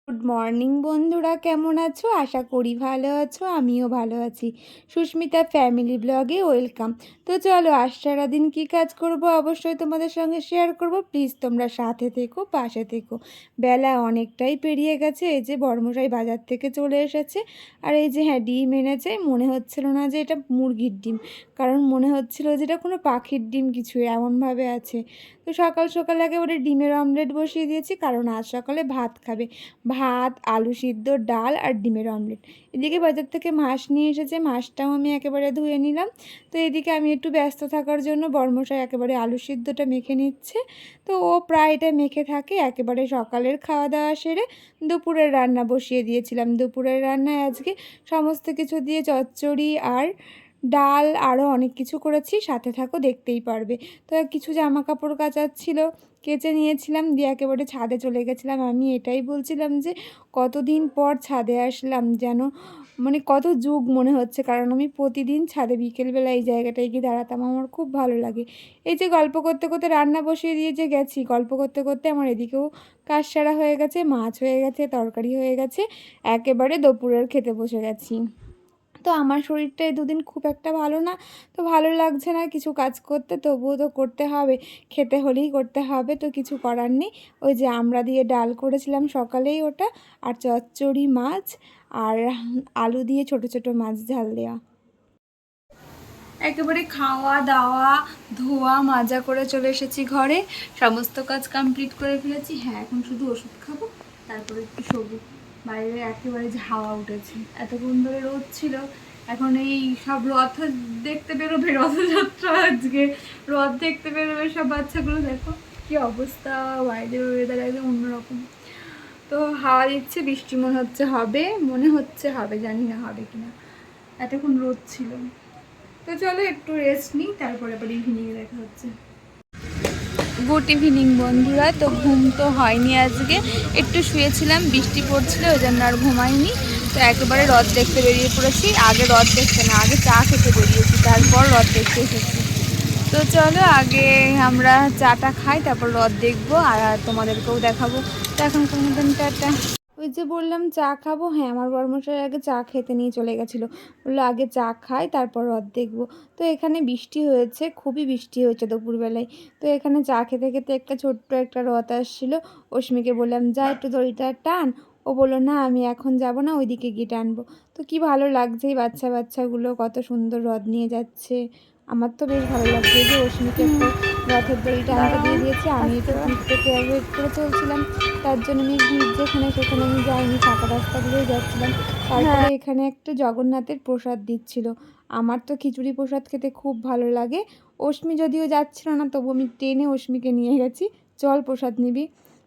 Good morning বন্ধুরা, কেমন আছো? আশা করি ভালো আছো, আমিও ভালো আছি। সুস্মিতা ফ্যামিলি ব্লগে ওয়েলকাম। তো চলো, আজ সারাদিন কী কাজ করব অবশ্যই তোমাদের সঙ্গে শেয়ার করব। প্লিজ তোমরা সাথে থেকো, পাশে থেকো। বেলা অনেকটাই পেরিয়ে গেছে। এই যে বড়মশাই বাজার থেকে চলে এসেছে। আর এই যে ডিম এনেছে। মনে হচ্ছিল না যে এটা মুরগির ডিম, কারণ মনে হচ্ছিল যে এটা কোনো পাখির ডিম কিছু, এমনভাবে আছে। তো সকাল সকাল একেবারে ডিমের অমলেট বসিয়ে দিয়েছি, কারণ আজ সকালে ভাত খাবে। ভাত, আলু সিদ্ধ, ডাল আর ডিমের অমলেট। এদিকে বাজার থেকে মাছ নিয়ে এসেছে, মাছটাও আমি একেবারে ধুয়ে নিলাম। তো এদিকে আমি একটু ব্যস্ত থাকার জন্য বড়মশাই একেবারে আলু সিদ্ধটা মেখে নিচ্ছে। তো ও প্রায় এটা মেখে থাকে। একেবারে সকালের খাওয়া দাওয়া সেরে দুপুরের রান্না বসিয়ে দিয়েছিলাম। দুপুরের রান্নায় আজকে সমস্ত কিছু দিয়ে চচ্চড়ি আর ডাল আরও অনেক কিছু করেছি, সাথে থাকো, দেখতেই পারবে। তো কিছু জামা কাপড় কাচার ছিল, কেচে নিয়েছিলাম, দিয়ে একেবারে ছাদে চলে গেছিলাম। আমি এটাই বলছিলাম যে কতদিন পর ছাদে আসলাম, যেন মানে কত যুগ মনে হচ্ছে, কারণ আমি প্রতিদিন ছাদে বিকেলবেলা এই জায়গাটায় গিয়ে দাঁড়াতাম, আমার খুব ভালো লাগে। এই যে গল্প করতে করতে রান্না বসিয়ে দিয়ে যে গেছি, গল্প করতে করতে আমার এদিকেও কাজ সারা হয়ে গেছে, মাছ হয়ে গেছে, তরকারি হয়ে গেছে, একেবারে দুপুরের খেতে বসে গেছি। তো আমার শরীরটা এই দুদিন খুব একটা ভালো না, তো ভালো লাগছে না কিছু কাজ করতে, তবুও তো করতে হবে, খেতে হলেই করতে হবে, তো কিছু করার নেই। ওই যে আমরা দিয়ে ডাল করেছিলাম সকালেই ওটা, আর চচ্চড়ি মাছ, আর আলু দিয়ে ছোট ছোট মাছ ঝাল দেওয়া। একেবারে খাওয়া দাওয়া ধোয়া মাজা করে চলে এসেছি ঘরে, সমস্ত কাজ কমপ্লিট করে ফেলেছি। হ্যাঁ, এখন শুধু ওষুধ খাবো, তারপরে একটু শোবো। বাইরে একেবারে যে হাওয়া উঠেছে, এতক্ষণ ধরে রোদ ছিল, এখন এই সব রথ দেখতে বেরোবে, রথযাত্রা আজকে, রথ দেখতে বেরোবে সব বাচ্চাগুলো। দেখো কি অবস্থা, বাইরের ওয়েদার একদম অন্যরকম। তো হাওয়া দিচ্ছে, বৃষ্টি মনে হচ্ছে হবে, জানি না হবে কিনা, এতক্ষণ রোদ ছিল। তো চলো একটু রেস্ট নিই, তারপরে আবার ইভিনিংয়ে দেখা হচ্ছে। গুড ইভিনিং বন্ধুরা। তো ঘুম তো হয়নি আজকে, একটু শুয়েছিলাম, বৃষ্টি পড়ছিল, ওই জন্য আর ঘুমাইনি। তো একেবারে রথ দেখতে বেরিয়ে পড়েছি। আগে রথ দেখতে না, আগে চা খেতে বেরিয়েছি, তারপর রথ দেখতে এসেছি। তো চলো আগে আমরা চাটা খাই, তারপর রথ দেখবো আর তোমাদেরকেও দেখাবো। তো এখন কোনো দিন টাটা। ওই যে বললাম চা খাবো, হ্যাঁ, আমার বড়মশাই আগে চা খেতে নিয়ে চলে গেছিলো, বললো আগে চা খাই তারপর রথ দেখবো। তো এখানে বৃষ্টি হয়েছে, খুবই বৃষ্টি হয়েছে দুপুরবেলায়। তো এখানে চা খেতে খেতে একটা ছোট্ট একটা রথ আসছিলো। অস্মিকে বললাম যা একটু দড়িটা টান, ও বললো না আমি এখন যাব না, ওইদিকে গিয়ে টানবো। তো কি ভালো লাগছে, এই বাচ্চাগুলো কত সুন্দর রথ নিয়ে যাচ্ছে, আমার তো বেশ ভালো লাগছে। যে অস্মিকে একটা রথের দড়িটা আনতে দিয়ে দিয়েছি, আমি একটু ভিড় থেকে অ্যাভয়েড করে চলছিলাম, তার জন্য আমি ভিড় যেখানে সেখানে আমি যাইনি, ফাঁকা রাস্তাগুলোই যাচ্ছিলাম। তারপরে এখানে একটু জগন্নাথের প্রসাদ দিচ্ছিল, আমার তো খিচুড়ি প্রসাদ খেতে খুব ভালো লাগে। অস্মি যদিও যাচ্ছিল না, তবু আমি টেনে অস্মিকে নিয়ে গেছি, চল প্রসাদ নিবি।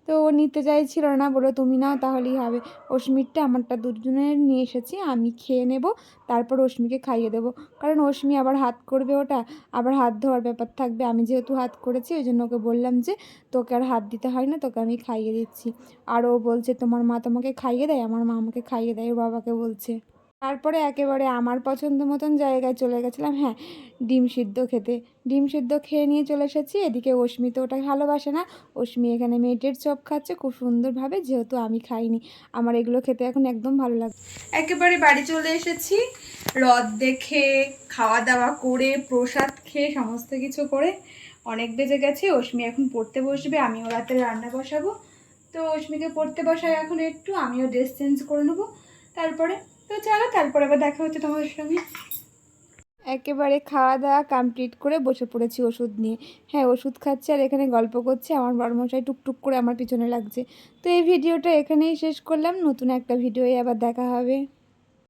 তো ও নিতে চাইছিল না, বলো তুমি নাও তাহলেই হবে। অস্মিরটা আমারটা দুজনের নিয়ে এসেছি, আমি খেয়ে নেব, তারপর অস্মিকে খাইয়ে দেবো, কারণ অস্মি আবার হাত করবে, ওটা আবার হাত ধোয়ার ব্যাপার থাকবে। আমি যেহেতু হাত করেছি, ওই জন্য ওকে বললাম যে তোকে আর হাত দিতে হয় না, তোকে আমি খাইয়ে দিচ্ছি। আর ও বলছে তোমার মা তোমাকে খাইয়ে দেয়, আমার মা আমাকে খাইয়ে দেয়, ওর বাবাকে বলছে। তারপরে একেবারে আমার পছন্দ মতন জায়গায় চলে গেছিলাম, হ্যাঁ, ডিম সিদ্ধ খেতে। ডিম সিদ্ধ খেয়ে নিয়ে চলে এসেছি। এদিকে অস্মি তো ওটা ভালোবাসে না, অস্মি এখানে মেটের চপ খাচ্ছে খুব সুন্দরভাবে, যেহেতু আমি খাইনি, আমার এগুলো খেতে এখন একদম ভালো লাগে। একেবারে বাড়ি চলে এসেছি, রথ দেখে খাওয়া দাওয়া করে প্রসাদ খেয়ে সমস্ত কিছু করে অনেক বেজে গেছে। অস্মি এখন পড়তে বসবে, আমিও রাতে রান্না বসাবো। তো অস্মিকে পড়তে বসাই এখন একটু, আমিও ড্রেস চেঞ্জ করে নেবো তারপরে। তো চলো, তারপরে আবার দেখা হচ্ছে তোমাদের সঙ্গে। একেবারে খাওয়া দাওয়া কমপ্লিট করে বসে পড়েছি ওষুধ নিয়ে। হ্যাঁ, ওষুধ খাচ্ছে আর এখানে গল্প করছে, আমার বড়মশাই টুকটুক করে আমার পিছনে লাগছে। তো এই ভিডিওটা এখানেই শেষ করলাম, নতুন একটা ভিডিওয়ে আবার দেখা হবে।